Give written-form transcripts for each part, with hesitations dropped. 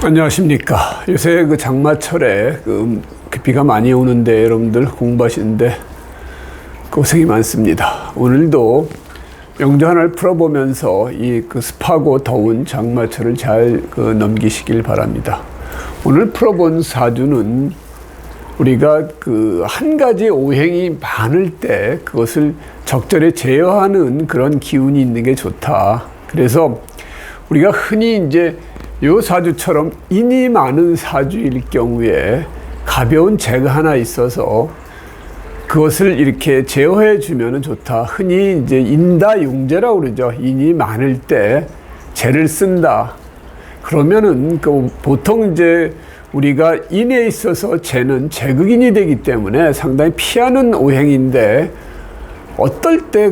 안녕하십니까. 요새 그 장마철에 비가 많이 오는데 여러분들 공부하시는데 고생이 많습니다. 오늘도 명조 하나를 풀어보면서 이 습하고 더운 장마철을 잘 넘기시길 바랍니다. 오늘 풀어본 사주는 우리가 한 가지 오행이 많을 때 그것을 적절히 제어하는 그런 기운이 있는 게 좋다. 그래서 우리가 흔히 이제 요 사주처럼 인이 많은 사주일 경우에 가벼운 재가 하나 있어서 그것을 이렇게 제어해 주면 좋다. 흔히 이제 인다용재라고 그러죠. 인이 많을 때 재를 쓴다. 그러면은 보통 이제 우리가 인에 있어서 재는 재극인이 되기 때문에 상당히 피하는 오행인데 어떨 때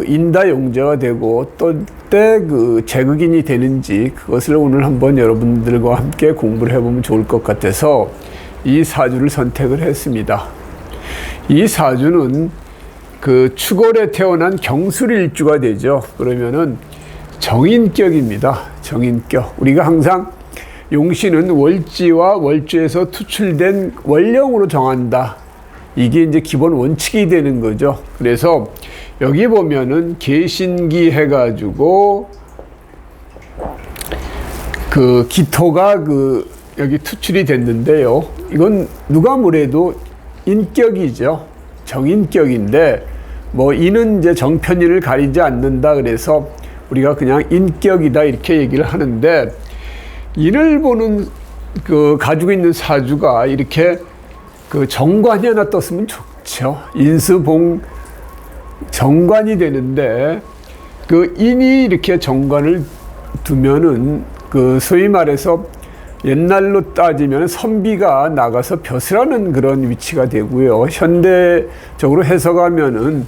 인다용재가 되고 어떨 때 재극인이 되는지 그것을 오늘 한번 여러분들과 함께 공부를 해보면 좋을 것 같아서 이 사주를 선택을 했습니다. 이 사주는 추골에 태어난 경술일주가 되죠. 그러면은 정인격입니다. 정인격. 우리가 항상 용신은 월지와 월주에서 투출된 원령으로 정한다. 이게 이제 기본 원칙이 되는 거죠. 그래서 여기 보면은 계신기 해가지고 기토가 여기 투출이 됐는데요. 이건 누가 뭐래도 인격이죠. 정인격인데 이는 이제 정편인을 가리지 않는다. 그래서 우리가 그냥 인격이다 이렇게 얘기를 하는데 인을 보는 가지고 있는 사주가 이렇게 정관이 하나 떴으면 좋죠. 인수봉 정관이 되는데 인이 이렇게 정관을 두면은 소위 말해서 옛날로 따지면 선비가 나가서 벼슬하는 그런 위치가 되고요. 현대적으로 해석하면은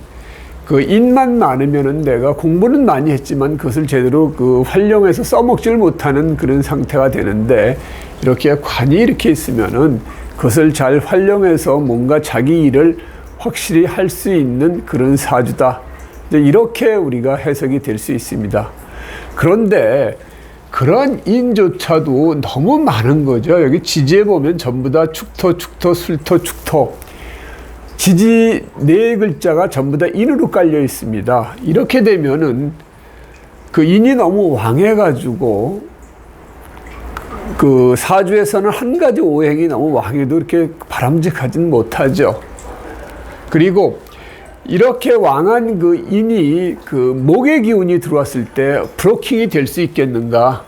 인만 많으면은 내가 공부는 많이 했지만 그것을 제대로 활용해서 써먹지를 못하는 그런 상태가 되는데 이렇게 관이 이렇게 있으면은 그것을 잘 활용해서 뭔가 자기 일을 확실히 할 수 있는 그런 사주다. 이렇게 우리가 해석이 될 수 있습니다. 그런데 그런 인조차도 너무 많은 거죠. 여기 지지에 보면 전부 다 축토, 축토, 술토, 축토. 지지 네 글자가 전부 다 인으로 깔려 있습니다. 이렇게 되면은 인이 너무 왕해가지고 사주에서는 한 가지 오행이 너무 왕해도 이렇게 바람직하진 못하죠. 그리고 이렇게 왕한 인이 목의 기운이 들어왔을 때 브로킹이 될 수 있겠는가?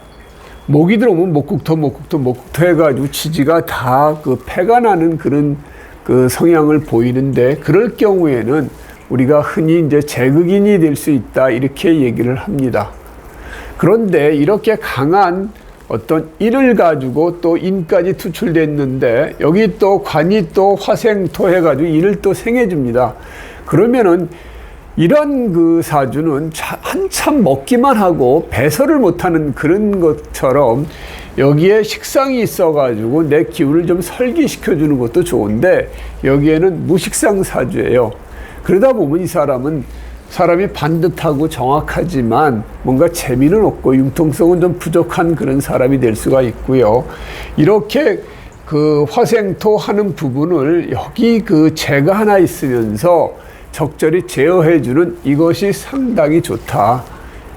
목이 들어오면 목국토 해가지고 지지가 다 패가 나는 그런 성향을 보이는데 그럴 경우에는 우리가 흔히 이제 재극인이 될 수 있다 이렇게 얘기를 합니다. 그런데 이렇게 강한 어떤 인을 가지고 또 인까지 투출됐는데 여기 또 관이 또 화생토 해가지고 인을 또 생해줍니다. 그러면은 이런 사주는 한참 먹기만 하고 배설을 못하는 그런 것처럼 여기에 식상이 있어가지고 내 기운을 좀 설기시켜주는 것도 좋은데 여기에는 무식상 사주예요. 그러다 보면 이 사람이 반듯하고 정확하지만 뭔가 재미는 없고 융통성은 좀 부족한 그런 사람이 될 수가 있고요. 이렇게 화생토 하는 부분을 여기 재가 하나 있으면서 적절히 제어해주는 이것이 상당히 좋다.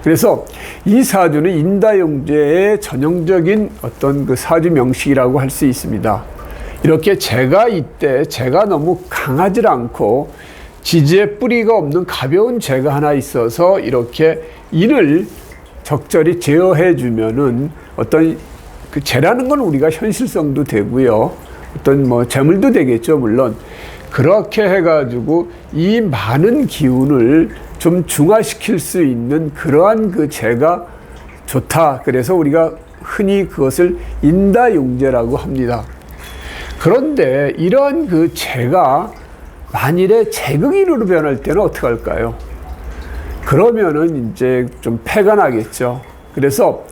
그래서 이 사주는 인다용재의 전형적인 어떤 사주 명식이라고 할 수 있습니다. 이렇게 재가 너무 강하지 않고 지지에 뿌리가 없는 가벼운 재가 하나 있어서 이렇게 인을 적절히 제어해 주면은 어떤 재라는 건 우리가 현실성도 되고요. 어떤 재물도 되겠죠, 물론. 그렇게 해가지고 이 많은 기운을 좀 중화시킬 수 있는 그러한 재가 좋다. 그래서 우리가 흔히 그것을 인다용재라고 합니다. 그런데 이러한 재가 만일에 재극인으로 변할 때는 어떻게 할까요? 그러면은 이제 좀 패가 나겠죠. 그래서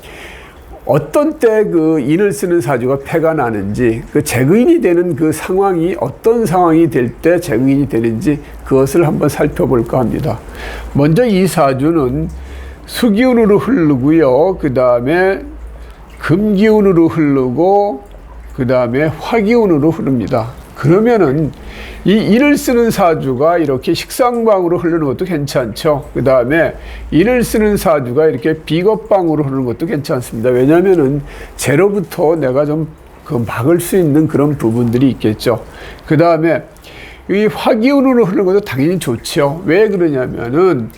어떤 때 인을 쓰는 사주가 패가 나는지 재극인이 되는 상황이 어떤 상황이 될 때 재극인이 되는지 그것을 한번 살펴볼까 합니다. 먼저 이 사주는 수기운으로 흐르고요. 그 다음에 금기운으로 흐르고 그 다음에 화기운으로 흐릅니다. 그러면은 이 인을 쓰는 사주가 이렇게 식상방으로 흐르는 것도 괜찮죠. 그 다음에 인을 쓰는 사주가 이렇게 비겁방으로 흐르는 것도 괜찮습니다. 왜냐면은 재로부터 내가 좀 그 막을 수 있는 그런 부분들이 있겠죠. 그 다음에 이 화기운으로 흐르는 것도 당연히 좋죠. 왜 그러냐면은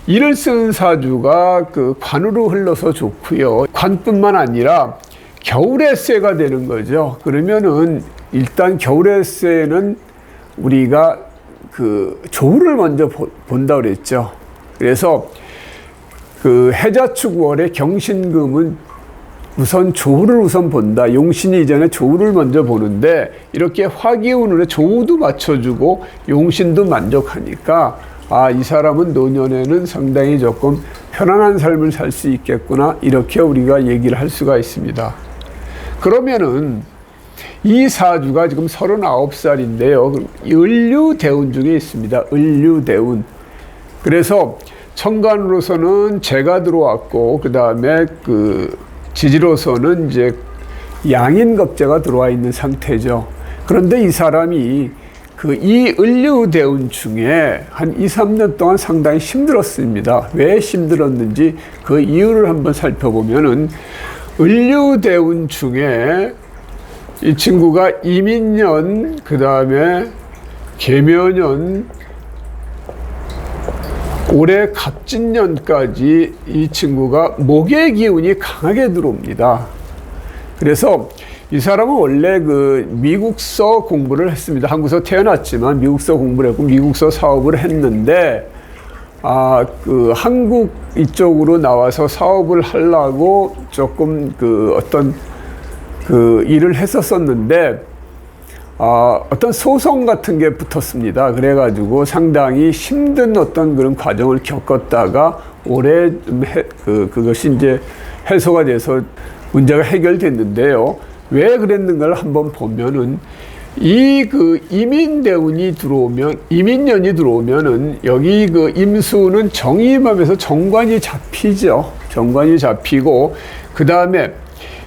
인을 쓰는 사주가 그 관으로 흘러서 좋고요. 관뿐만 아니라 겨울의 쇠가 되는 거죠. 그러면은 일단 겨울의 쇠는 우리가 그 조우를 먼저 본다 그랬죠. 그래서 그 해자축월의 경신금은 우선 조우를 우선 본다. 용신이 이전에 조우를 먼저 보는데 이렇게 화기운으로 조우도 맞춰주고 용신도 만족하니까 아, 이 사람은 노년에는 상당히 조금 편안한 삶을 살 수 있겠구나. 이렇게 우리가 얘기를 할 수가 있습니다. 그러면은 이 사주가 지금 39살인데요. 을류대운 중에 있습니다. 을류대운. 그래서 천간으로서는 재가 들어왔고, 그 다음에 그 지지로서는 이제 양인겁재가 들어와 있는 상태죠. 그런데 이 사람이 그 이 을류대운 중에 한 2, 3년 동안 상당히 힘들었습니다. 왜 힘들었는지 그 이유를 한번 살펴보면은 을류대운 중에 이 친구가 이민년, 그 다음에 계묘년, 올해 갑진년까지 이 친구가 목의 기운이 강하게 들어옵니다. 그래서 이 사람은 원래 그 미국서 공부를 했습니다. 한국에서 태어났지만 미국서 공부를 했고 미국서 사업을 했는데 그 한국 이쪽으로 나와서 사업을 하려고 조금 그 어떤 그 일을 했었었는데 어떤 소송 같은 게 붙었습니다. 그래가지고 상당히 힘든 어떤 그런 과정을 겪었다가 올해 그것이 이제 해소가 돼서 문제가 해결됐는데요. 왜 그랬는가를 한번 보면은 이 그 이민년이 들어오면은 여기 그 임수는 정임하면서 정관이 잡히죠. 정관이 잡히고 그 다음에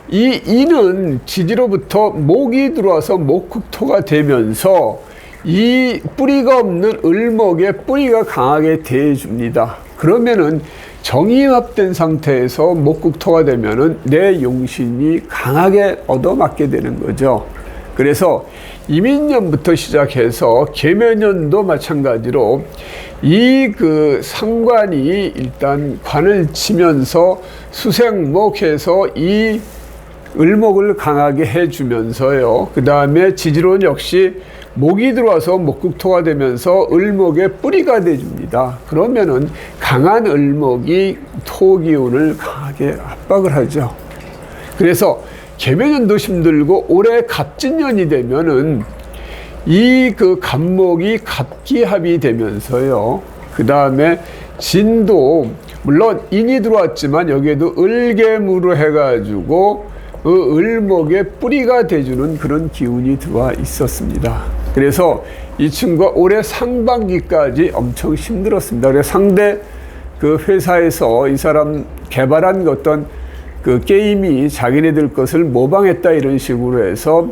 이 인은 지지로부터 목이 들어와서 목극토가 되면서 이 뿌리가 없는 을목에 뿌리가 강하게 대줍니다. 그러면은 정임합된 상태에서 목극토가 되면은 내 용신이 강하게 얻어맞게 되는 거죠. 그래서 이민년부터 시작해서 계묘년도 마찬가지로 이 그 상관이 일단 관을 치면서 수생목해서 이 을목을 강하게 해주면서요. 그 다음에 지지로는 역시 목이 들어와서 목극토가 되면서 을목의 뿌리가 돼줍니다. 그러면은 강한 을목이 토기운을 강하게 압박을 하죠. 그래서 계묘년도 힘들고 올해 갑진년이 되면은 이 그 갑목이 갑기합이 되면서요. 그 다음에 진도 물론 인이 들어왔지만 여기에도 을계무로 해가지고 그 을목의 뿌리가 돼주는 그런 기운이 들어와 있었습니다. 그래서 이 친구가 올해 상반기까지 엄청 힘들었습니다. 그래서 상대 그 회사에서 이 사람 개발한 어떤 그 게임이 자기네들 것을 모방했다 이런 식으로 해서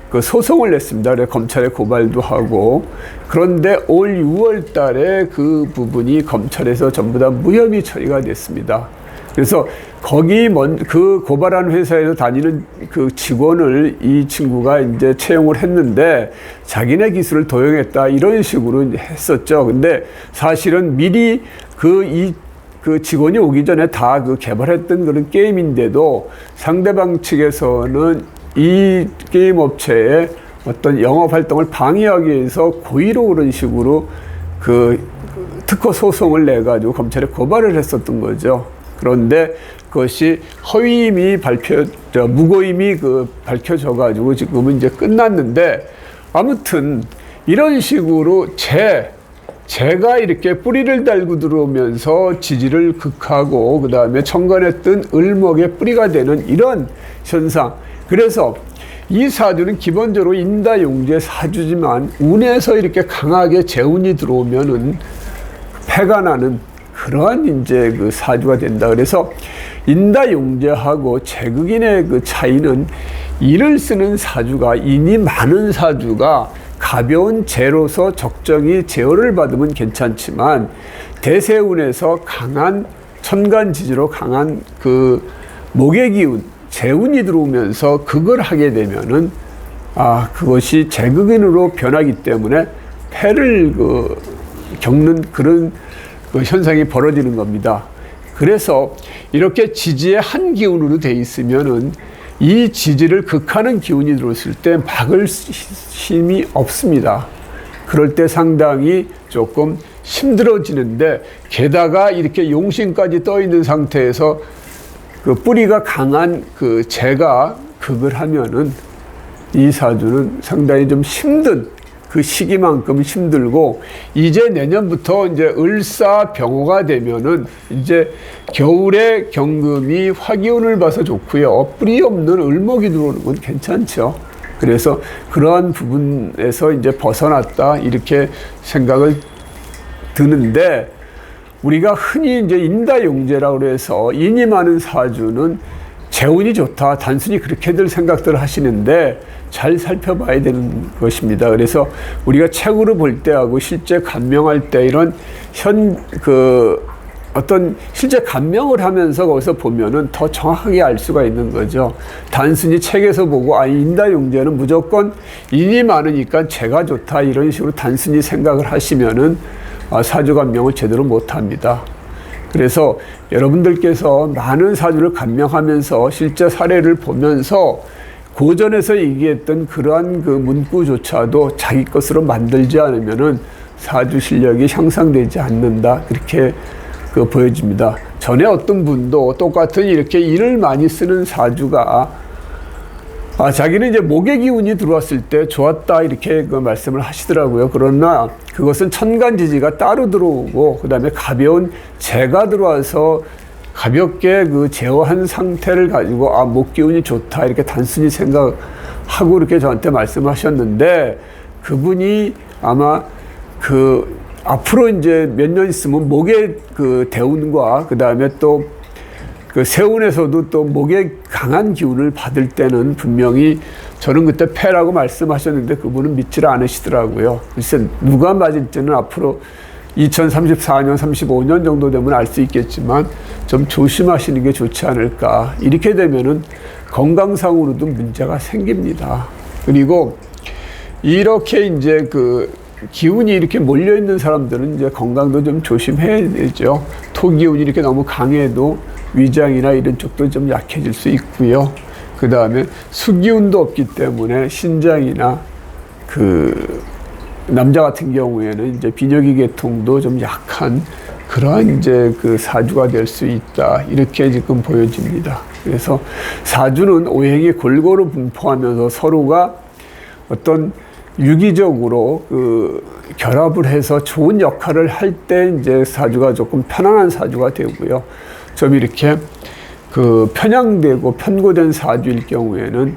그 소송을 냈습니다. 그래서 검찰에 고발도 하고 그런데 올 6월 달에 그 부분이 검찰에서 전부 다 무혐의 처리가 됐습니다. 그래서 거기 그 고발한 회사에서 다니는 그 직원을 이 친구가 이제 채용을 했는데 자기네 기술을 도용했다 이런 식으로 했었죠. 근데 사실은 미리 그 직원이 오기 전에 다 그 개발했던 그런 게임인데도 상대방 측에서는 이 게임 업체의 어떤 영업 활동을 방해하기 위해서 고의로 그런 식으로 그 특허 소송을 내 가지고 검찰에 고발을 했었던 거죠. 그런데 그것이 허위임이 무고임이 밝혀져 가지고 지금은 이제 끝났는데 아무튼 이런 식으로 재가 이렇게 뿌리를 달고 들어오면서 지지를 극하고 그 다음에 천간에 뜬 을목의 뿌리가 되는 이런 현상. 그래서 이 사주는 기본적으로 인다용지의 사주지만 운에서 이렇게 강하게 재운이 들어오면은 패가 나는 그러한 이제 그 사주가 된다. 그래서 인다용제하고 제극인의 그 차이는 인을 쓰는 사주가, 인이 많은 사주가 가벼운 재로서 적정히 제어를 받으면 괜찮지만, 대세운에서 강한 천간지지로 강한 그 목의 기운, 재운이 들어오면서 그걸 하게 되면은 그것이 제극인으로 변하기 때문에 폐를 겪는 그런 그 현상이 벌어지는 겁니다. 그래서 이렇게 지지의 한 기운으로 돼 있으면은 이 지지를 극하는 기운이 들어왔을 때 막을 힘이 없습니다. 그럴 때 상당히 조금 힘들어지는데, 게다가 이렇게 용신까지 떠 있는 상태에서 그 뿌리가 강한 그 재가 극을 하면은 이 사주는 상당히 좀 힘든, 그 시기만큼 힘들고, 이제 내년부터 이제 을사병호가 되면은 이제 겨울에 경금이 화기운을 봐서 좋고요. 뿌리 없는 을목이 들어오는 건 괜찮죠. 그래서 그러한 부분에서 이제 벗어났다, 이렇게 생각을 드는데, 우리가 흔히 이제 인다용제라고 해서 인이 많은 사주는 재운이 좋다, 단순히 그렇게들 생각들을 하시는데 잘 살펴봐야 되는 것입니다. 그래서 우리가 책으로 볼 때하고 실제 감명할 때 이런 어떤 실제 감명을 하면서 거기서 보면은 더 정확하게 알 수가 있는 거죠. 단순히 책에서 보고 인다용제는 무조건 인이 많으니까 재가 좋다, 이런 식으로 단순히 생각을 하시면은 사주 감명을 제대로 못 합니다. 그래서 여러분들께서 많은 사주를 감명하면서 실제 사례를 보면서 고전에서 얘기했던 그러한 그 문구조차도 자기 것으로 만들지 않으면은 사주 실력이 향상되지 않는다, 그렇게 보여집니다. 전에 어떤 분도 똑같은 이렇게 인을 많이 쓰는 사주가 자기는 이제 목의 기운이 들어왔을 때 좋았다, 이렇게 말씀을 하시더라고요. 그러나 그것은 천간지지가 따로 들어오고, 그 다음에 가벼운 재가 들어와서 가볍게 그 제어한 상태를 가지고 목 기운이 좋다, 이렇게 단순히 생각하고 이렇게 저한테 말씀하셨는데, 그분이 아마 앞으로 이제 몇 년 있으면 목의 대운과 그 다음에 또 세운에서도 또 목의 강한 기운을 받을 때는 분명히, 저는 그때 폐라고 말씀하셨는데 그분은 믿지를 않으시더라고요. 글쎄 누가 맞을지는 앞으로 2034년, 35년 정도 되면 알 수 있겠지만 좀 조심하시는 게 좋지 않을까. 이렇게 되면은 건강상으로도 문제가 생깁니다. 그리고 이렇게 이제 기운이 이렇게 몰려있는 사람들은 이제 건강도 좀 조심해야 되죠. 토기운이 이렇게 너무 강해도 위장이나 이런 쪽도 좀 약해질 수 있고요. 그 다음에 수기운도 없기 때문에 신장이나 남자 같은 경우에는 이제 비뇨기 계통도 좀 약한 그러한 이제 사주가 될 수 있다, 이렇게 지금 보여집니다. 그래서 사주는 오행이 골고루 분포하면서 서로가 어떤 유기적으로 결합을 해서 좋은 역할을 할 때 이제 사주가 조금 편안한 사주가 되고요. 좀 이렇게 편향되고 편고된 사주일 경우에는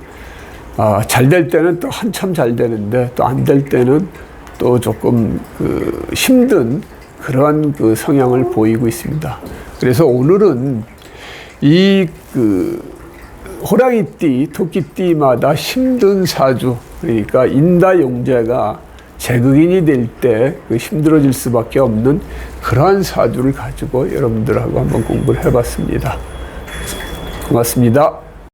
잘 될 때는 또 한참 잘 되는데, 또 안 될 때는 또 조금 힘든 그러한 성향을 보이고 있습니다. 그래서 오늘은 이 호랑이띠, 토끼띠마다 힘든 사주, 그러니까 인다용제가 제극인이 될 때 힘들어질 수밖에 없는 그러한 사주를 가지고 여러분들하고 한번 공부를 해봤습니다. 고맙습니다.